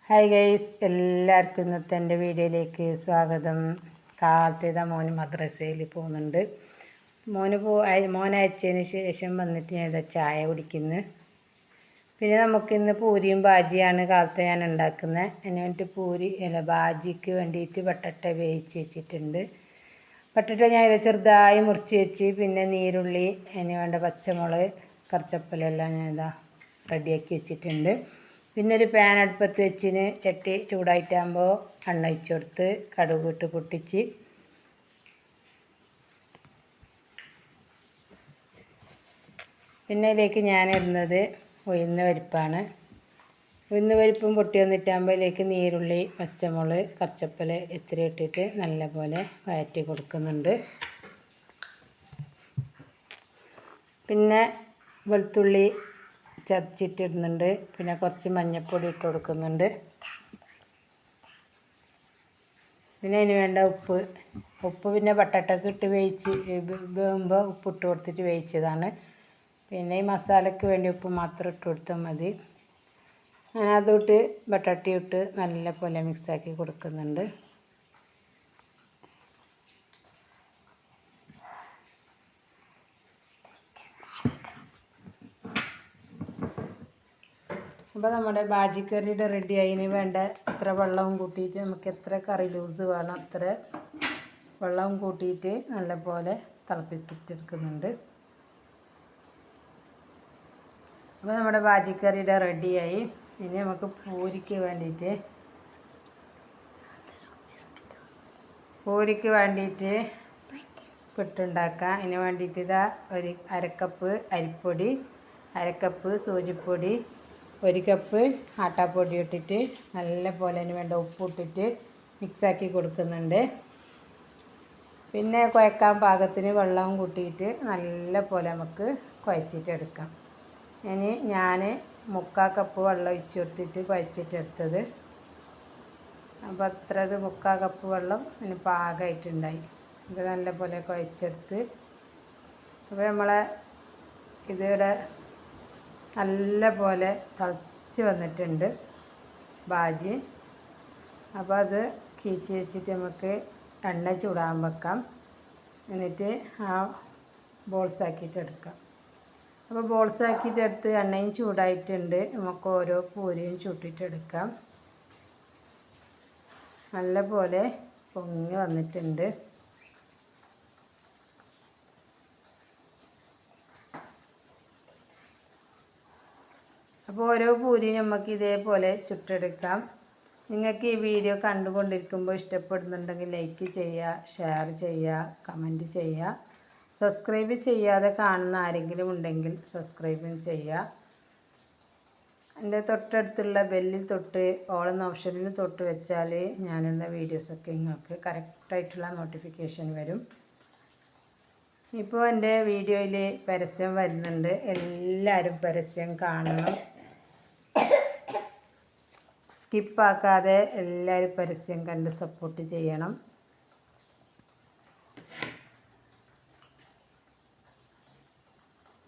Hi guys, എല്ലാവർക്കും ഇന്നത്തെ എൻ്റെ വീഡിയോയിലേക്ക് സ്വാഗതം. കാലത്തേതാ മോന് മദ്രസയിൽ പോകുന്നുണ്ട്. മോൻ അയച്ചതിന് ശേഷം വന്നിട്ട് ഞാൻ ചായ കുടിക്കുന്നു. പിന്നെ നമുക്കിന്ന് പൂരിയും ബാജിയാണ് കാലത്തെ ഞാൻ ഉണ്ടാക്കുന്നത്. അതിന് വേണ്ടിയിട്ട് ബാജിക്ക് വേണ്ടിയിട്ട് ബട്ടട്ട വേവിച്ച് വെച്ചിട്ടുണ്ട്. ബട്ടട്ട ഞാൻ ചെറുതായി മുറിച്ച് വെച്ച്, പിന്നെ നീരുള്ളി, അതിന് വേണ്ട പച്ചമുളക്, കറിച്ചപ്പലെല്ലാം ഞാൻ റെഡിയാക്കി വെച്ചിട്ടുണ്ട്. പിന്നെ ഒരു പാൻ അടുപ്പത്ത് വെച്ചിന്, ചട്ടി ചൂടായിട്ടാകുമ്പോൾ എണ്ണ ഒഴിച്ച് കൊടുത്ത് കടുക് ഇട്ട് പൊട്ടിച്ച് പിന്നെ ഇതിലേക്ക് ഞാൻ ഇടുന്നത് ഉഴുന്ന് പരിപ്പാണ്. ഉഴുന്ന് പരിപ്പും പൊട്ടി വന്നിട്ടാകുമ്പോൾ ഇതിലേക്ക് നീരുള്ളി, പച്ചമുളക്, കറിച്ചപ്പൽ ഇത്തിരി ഇട്ടിട്ട് നല്ലപോലെ വഴറ്റി കൊടുക്കുന്നുണ്ട്. പിന്നെ വെളുത്തുള്ളി ചതച്ചിട്ടിടുന്നുണ്ട്. പിന്നെ കുറച്ച് മഞ്ഞൾപ്പൊടി ഇട്ട് കൊടുക്കുന്നുണ്ട്. പിന്നെ അതിന് വേണ്ട ഉപ്പ് പിന്നെ ബട്ടട്ടക്ക് ഇട്ട് വേകുമ്പോൾ ഉപ്പിട്ട് കൊടുത്തിട്ട് വേവിച്ചതാണ്. പിന്നെ ഈ മസാലയ്ക്ക് വേണ്ടി ഉപ്പ് മാത്രം ഇട്ട് കൊടുത്താൽ മതി. ഞാൻ അതിട്ട് ബട്ടട്ട ഇട്ട് നല്ല പോലെ മിക്സാക്കി കൊടുക്കുന്നുണ്ട്. അപ്പോൾ നമ്മുടെ ബാജിക്കറിയുടെ റെഡി അതിന് വേണ്ട എത്ര വെള്ളവും കൂട്ടിയിട്ട്, നമുക്ക് എത്ര കറി ലൂസ് വേണം അത്ര വെള്ളവും കൂട്ടിയിട്ട് നല്ലപോലെ തിളപ്പിച്ചിട്ടെടുക്കുന്നുണ്ട്. അപ്പോൾ നമ്മുടെ ബാജിക്കറിയുടെ റെഡിയായി. ഇനി നമുക്ക് പൂരിക്ക് വേണ്ടിയിട്ട് പുട്ടുണ്ടാക്കാം. അതിന് വേണ്ടിയിട്ട് ഒരു അരക്കപ്പ് അരിപ്പൊടി, അരക്കപ്പ് സൂചിപ്പൊടി, 1 കപ്പ് ആട്ടാപ്പൊടി ഇട്ടിട്ട് നല്ല പോലെ അതിന് വേണ്ട ഉപ്പിട്ടിട്ട് മിക്സാക്കി കൊടുക്കുന്നുണ്ട്. പിന്നെ കുഴക്കാൻ പാകത്തിന് വെള്ളവും കൂട്ടിയിട്ട് നല്ല പോലെ നമുക്ക് കുഴച്ചിട്ടെടുക്കാം. ഇനി ഞാൻ 3/4 കപ്പ് വെള്ളം ഒഴിച്ച് കൊടുത്തിട്ട് കുഴച്ചിട്ടെടുത്തത്. അപ്പോൾ അത്രത് 3/4 കപ്പ് വെള്ളം അതിന് പാകമായിട്ടുണ്ടായി. അപ്പോൾ നല്ല പോലെ കുഴച്ചെടുത്ത്, അപ്പോൾ നമ്മളെ ഇതിവിടെ നല്ല പോലെ തിളച്ച് വന്നിട്ടുണ്ട് ബാജി. അപ്പോൾ അത് കീച്ച് വെച്ചിട്ട് നമുക്ക് എണ്ണ ചൂടാൻ വെക്കാം. എന്നിട്ട് ആ ബോൾസാക്കിയിട്ട് എടുക്കാം. അപ്പോൾ ബോൾസാക്കിയിട്ടെടുത്ത് എണ്ണയും ചൂടായിട്ടുണ്ട്. നമുക്ക് ഓരോ പൂരിയും ചുട്ടിട്ടെടുക്കാം. നല്ല പോലെ പൊങ്ങി വന്നിട്ടുണ്ട്. അപ്പോൾ ഓരോ പൂരിയും നമുക്ക് ഇതേപോലെ ചുട്ടെടുക്കാം. നിങ്ങൾക്ക് ഈ വീഡിയോ കണ്ടുകൊണ്ടിരിക്കുമ്പോൾ ഇഷ്ടപ്പെടുന്നുണ്ടെങ്കിൽ ലൈക്ക് ചെയ്യുക, ഷെയർ ചെയ്യുക, കമൻറ്റ് ചെയ്യുക. സബ്സ്ക്രൈബ് ചെയ്യാതെ കാണുന്ന ആരെങ്കിലും ഉണ്ടെങ്കിൽ സബ്സ്ക്രൈബും ചെയ്യുക. എൻ്റെ തൊട്ടടുത്തുള്ള ബെല്ലിൽ തൊട്ട് ഓൾ എന്ന ഓപ്ഷനിൽ തൊട്ട് വെച്ചാൽ ഞാനുള്ള വീഡിയോസൊക്കെ നിങ്ങൾക്ക് കറക്റ്റായിട്ടുള്ള നോട്ടിഫിക്കേഷൻ വരും. ഇപ്പോൾ എൻ്റെ വീഡിയോയിൽ പരസ്യം വരുന്നുണ്ട്. എല്ലാവരും പരസ്യം കാണണം. സ്കിപ്പാക്കാതെ എല്ലാവരും പരസ്യം കണ്ട് സപ്പോർട്ട് ചെയ്യണം.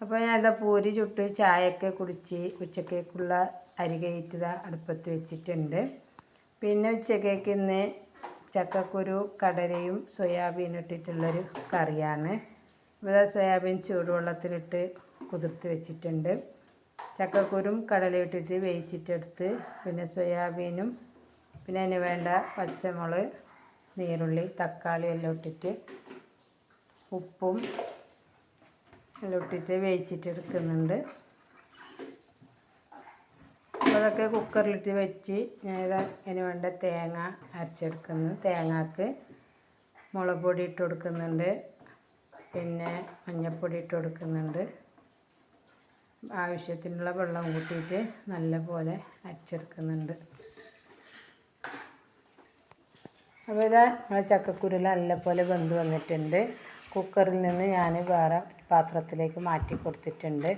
അപ്പോൾ ഞാൻ പൂരി ചുട്ട് ചായയൊക്കെ കുടിച്ച് ഉച്ചക്കേക്കുള്ള അരി കയറ്റി അടുപ്പത്ത് വെച്ചിട്ടുണ്ട്. പിന്നെ ഉച്ചക്കേക്ക് ഇന്ന് ചക്കക്കുരു, കടലയും സോയാബീനും ഇട്ടിട്ടുള്ളൊരു കറിയാണ്. ഇവിടെ സോയാബീൻ ചൂടുവെള്ളത്തിലിട്ട് കുതിർത്ത് വെച്ചിട്ടുണ്ട്. ചക്കക്കുരും കടലയും ഇട്ടിട്ട് വേവിച്ചിട്ടെടുത്ത്, പിന്നെ സോയാബീനും, പിന്നെ അതിന് വേണ്ട പച്ചമുളക്, നീരുള്ളി, തക്കാളി എല്ലാം ഇട്ടിട്ട് ഉപ്പും എല്ലാം ഇട്ടിട്ട് വേവിച്ചിട്ടെടുക്കുന്നുണ്ട്. അതൊക്കെ കുക്കറിലിട്ട് വെച്ച് ഞാൻ അതിന് വേണ്ട തേങ്ങ അരച്ചെടുക്കുന്നു. തേങ്ങക്ക് മുളക് പൊടി ഇട്ട് കൊടുക്കുന്നുണ്ട്. പിന്നെ മഞ്ഞൾപ്പൊടി ഇട്ട് കൊടുക്കുന്നുണ്ട്. ആവശ്യത്തിനുള്ള വെള്ളം കൂട്ടിയിട്ട് നല്ല പോലെ അരച്ചെടുക്കുന്നുണ്ട്. അപ്പോൾ നമ്മളെ ചക്കക്കുരു നല്ല പോലെ വെന്ത് വന്നിട്ടുണ്ട്. കുക്കറിൽ നിന്ന് ഞാൻ വേറെ പാത്രത്തിലേക്ക് മാറ്റി കൊടുത്തിട്ടുണ്ട്.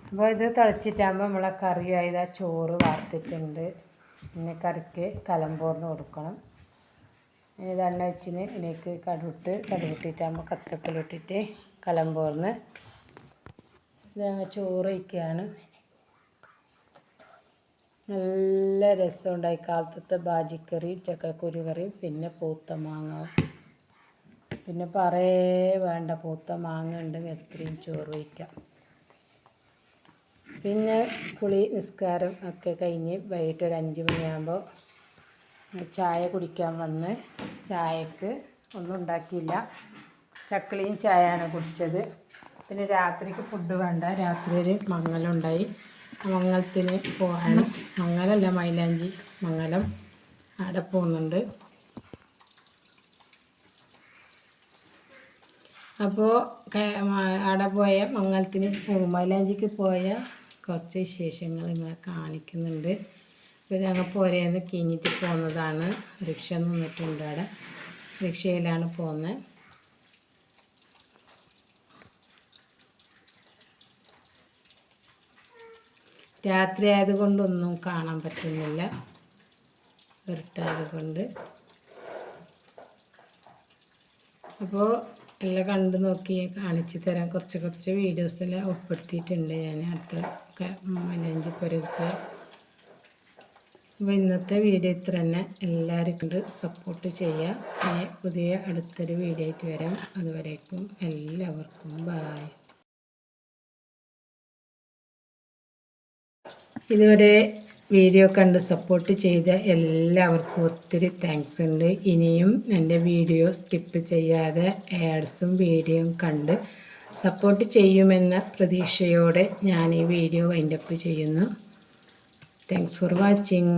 അപ്പോൾ ഇത് തിളച്ചിട്ടാകുമ്പോൾ നമ്മളെ കറിയായി ചോറ് വാർത്തിട്ടുണ്ട്. പിന്നെ കറിക്ക് കലമ്പോർന്ന് കൊടുക്കണം. ഇത് എണ്ണ വെച്ചിന് ഇതിലേക്ക് കടുകിട്ടിട്ടാകുമ്പോൾ കറിച്ചപ്പലിട്ടിട്ട് കലമ്പോർന്ന് ചോറ് വയ്ക്കുകയാണ്. നല്ല രസമുണ്ടായി. കാലത്തത്തെ ബാജിക്കറി, ചക്കക്കുരു കറി, പിന്നെ പൂത്ത മാങ്ങ. പിന്നെ പറയേ വേണ്ട, പൂത്ത മാങ്ങ ഉണ്ടെങ്കിൽ എത്രയും ചോറ് വയ്ക്കാം. പിന്നെ കുളി നിസ്കാരം ഒക്കെ കഴിഞ്ഞ് വൈകിട്ട് ഒരു 5 മണിയാകുമ്പോൾ ചായ കുടിക്കാൻ വന്ന് ചായക്ക് ഒന്നും ഉണ്ടാക്കിയില്ല, ചക്കളിയും ചായയാണ് കുടിച്ചത്. പിന്നെ രാത്രിക്ക് ഫുഡ് വേണ്ട, രാത്രി ഒരു മംഗലമുണ്ടായി. മംഗലത്തിന് പോകണം. മംഗലമല്ല, മൈലാഞ്ചി മംഗലം. അവിടെ പോകുന്നുണ്ട്. അപ്പോൾ അവിടെ പോയ മംഗലത്തിന് മൈലാഞ്ചിക്ക് പോയ കുറച്ച് വിശേഷങ്ങൾ ഇങ്ങനെ കാണിക്കുന്നുണ്ട്. ഇപ്പോൾ ഞങ്ങൾ പോരേന്ന് കിഞ്ഞിട്ട് പോകുന്നതാണ്. റിക്ഷ നിന്നിട്ടുണ്ട് അവിടെ, റിക്ഷയിലാണ് പോകുന്നത്. രാത്രി ആയതുകൊണ്ടൊന്നും കാണാൻ പറ്റുന്നില്ല, ഇരുട്ടായത് കൊണ്ട്. അപ്പോൾ എല്ലാം കണ്ടു നോക്കി കാണിച്ചു തരാം. കുറച്ച് വീഡിയോസെല്ലാം ഉൾപ്പെടുത്തിയിട്ടുണ്ട് ഞാൻ അടുത്ത മൈലാഞ്ചി പുരത്തെ. അപ്പോൾ ഇന്നത്തെ വീഡിയോ ഇത്ര തന്നെ. എല്ലാവരും കൊണ്ട് സപ്പോർട്ട് ചെയ്യുക. ഇനി പുതിയ അടുത്തൊരു വീഡിയോ ആയിട്ട് വരാം. അതുവരേക്കും എല്ലാവർക്കും ബായ്. ഇതുവരെ വീഡിയോ കണ്ട് സപ്പോർട്ട് ചെയ്ത എല്ലാവർക്കും ഒത്തിരി താങ്ക്സ് ഉണ്ട്. ഇനിയും എൻ്റെ വീഡിയോ സ്കിപ്പ് ചെയ്യാതെ ആഡ്സും വീഡിയോയും കണ്ട് സപ്പോർട്ട് ചെയ്യുമെന്ന പ്രതീക്ഷയോടെ ഞാൻ ഈ വീഡിയോ വൈൻഡപ്പ് ചെയ്യുന്നു. Thanks for watching.